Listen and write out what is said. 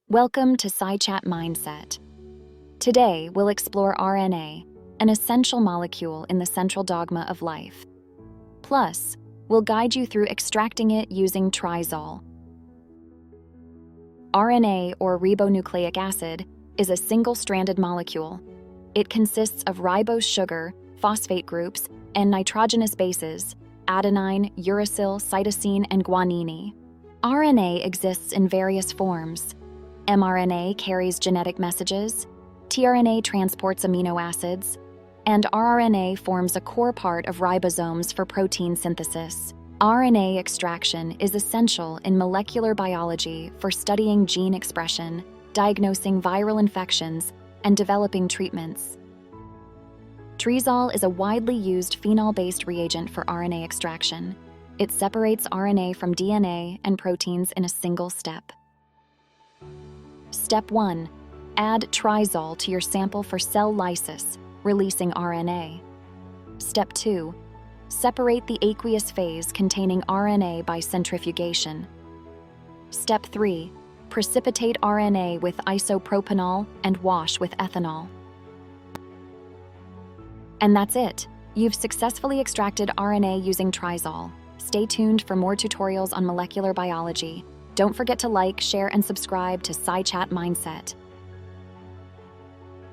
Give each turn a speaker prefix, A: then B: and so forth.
A: Welcome to SciChat Mindset. Today, we'll explore RNA, an essential molecule in the central dogma of life. Plus, we'll guide you through extracting it using TRIzol. RNA, or ribonucleic acid, is a single-stranded molecule. It consists of ribose sugar, phosphate groups, and nitrogenous bases, adenine, uracil, cytosine, and guanine. RNA exists in various forms. mRNA carries genetic messages, tRNA transports amino acids, and rRNA forms a core part of ribosomes for protein synthesis. RNA extraction is essential in molecular biology for studying gene expression, diagnosing viral infections, and developing treatments. TRIzol is a widely used phenol-based reagent for RNA extraction. It separates RNA from DNA and proteins in a single step. Step 1. Add TRIzol to your sample for cell lysis, releasing RNA. Step 2. Separate the aqueous phase containing RNA by centrifugation. Step 3. Precipitate RNA with isopropanol and wash with ethanol. And that's it. You've successfully extracted RNA using TRIzol. Stay tuned for more tutorials on molecular biology. Don't forget to like, share, and subscribe to SciChat Mindset.